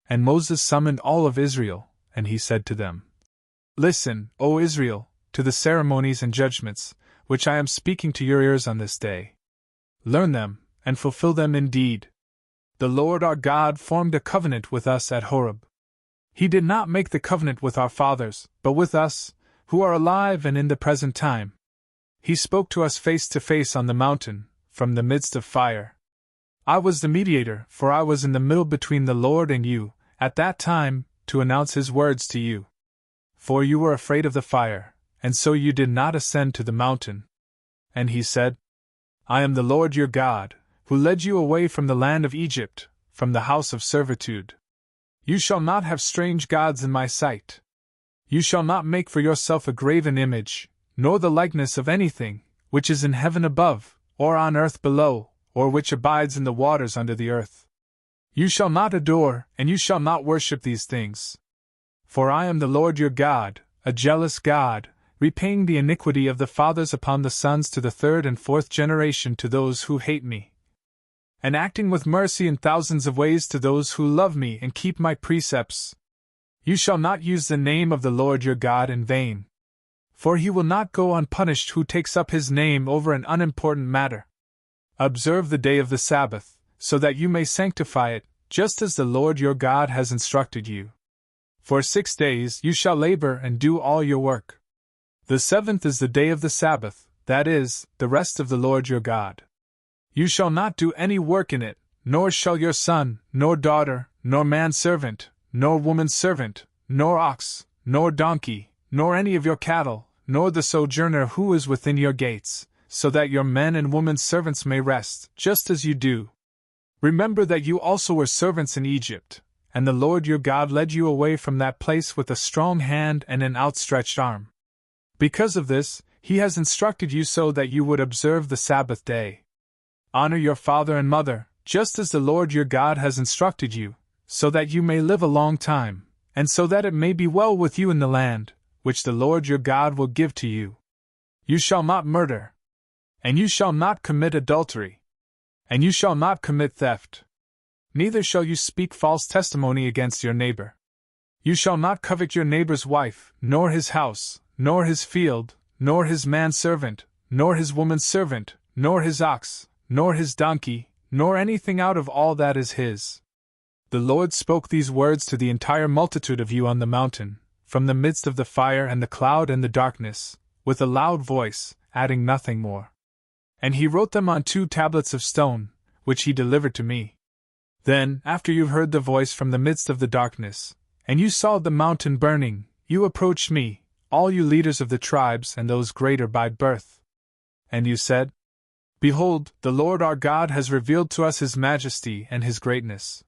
And Moses summoned all of Israel, and he said to them, Listen, O Israel, to the ceremonies and judgments, which I am speaking to your ears on this day. Learn them, and fulfill them indeed. The Lord our God formed a covenant with us at Horeb. He did not make the covenant with our fathers, but with us, who are alive and in the present time. He spoke to us face to face on the mountain, from the midst of fire. I was the mediator, for I was in the middle between the Lord and you, at that time, to announce his words to you. For you were afraid of the fire, and so you did not ascend to the mountain. And he said, I am the Lord your God, who led you away from the land of Egypt, from the house of servitude. You shall not have strange gods in my sight. You shall not make for yourself a graven image, nor the likeness of anything, which is in heaven above, or on earth below, or which abides in the waters under the earth. You shall not adore, and you shall not worship these things. For I am the Lord your God, a jealous God, repaying the iniquity of the fathers upon the sons to the third and fourth generation to those who hate me, and acting with mercy in thousands of ways to those who love me and keep my precepts. You shall not use the name of the Lord your God in vain. For he will not go unpunished who takes up his name over an unimportant matter. Observe the day of the Sabbath, so that you may sanctify it, just as the Lord your God has instructed you. For 6 days you shall labor and do all your work. The seventh is the day of the Sabbath, that is, the rest of the Lord your God. You shall not do any work in it, nor shall your son, nor daughter, nor manservant, nor womanservant, nor ox, nor donkey, nor any of your cattle, nor the sojourner who is within your gates, so that your men and women servants may rest, just as you do. Remember that you also were servants in Egypt, and the Lord your God led you away from that place with a strong hand and an outstretched arm. Because of this, he has instructed you so that you would observe the Sabbath day. Honor your father and mother, just as the Lord your God has instructed you, so that you may live a long time, and so that it may be well with you in the land, which the Lord your God will give to you. You shall not murder. And you shall not commit adultery. And you shall not commit theft. Neither shall you speak false testimony against your neighbor. You shall not covet your neighbor's wife, nor his house, nor his field, nor his manservant, nor his womanservant, nor his ox, nor his donkey, nor anything out of all that is his. The Lord spoke these words to the entire multitude of you on the mountain, from the midst of the fire and the cloud and the darkness, with a loud voice, adding nothing more. And he wrote them on 2 tablets of stone, which he delivered to me. Then, after you heard the voice from the midst of the darkness, and you saw the mountain burning, you approached me, all you leaders of the tribes and those greater by birth. And you said, Behold, the Lord our God has revealed to us his majesty and his greatness.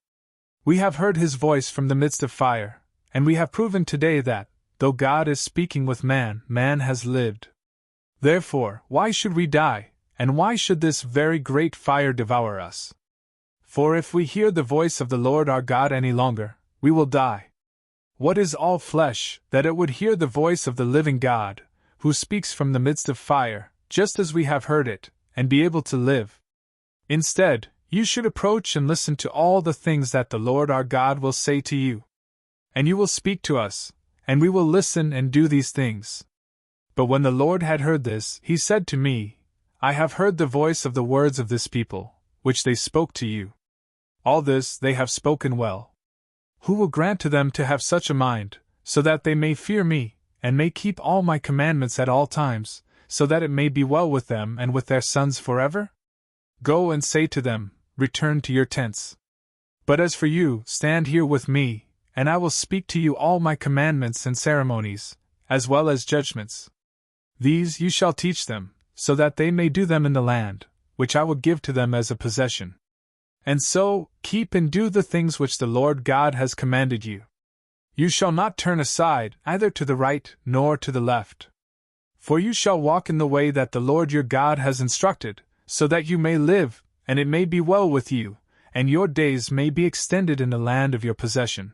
We have heard his voice from the midst of fire, and we have proven today that, though God is speaking with man, man has lived. Therefore, why should we die, and why should this very great fire devour us? For if we hear the voice of the Lord our God any longer, we will die. What is all flesh, that it would hear the voice of the living God, who speaks from the midst of fire, just as we have heard it, and be able to live? Instead, you should approach and listen to all the things that the Lord our God will say to you. And you will speak to us, and we will listen and do these things. But when the Lord had heard this, he said to me, I have heard the voice of the words of this people, which they spoke to you. All this they have spoken well. Who will grant to them to have such a mind, so that they may fear me, and may keep all my commandments at all times, so that it may be well with them and with their sons forever? Go and say to them, Return to your tents. But as for you, stand here with me, and I will speak to you all my commandments and ceremonies, as well as judgments. These you shall teach them, so that they may do them in the land, which I will give to them as a possession. And so, keep and do the things which the Lord God has commanded you. You shall not turn aside, either to the right nor to the left. For you shall walk in the way that the Lord your God has instructed, so that you may live, and it may be well with you, and your days may be extended in the land of your possession.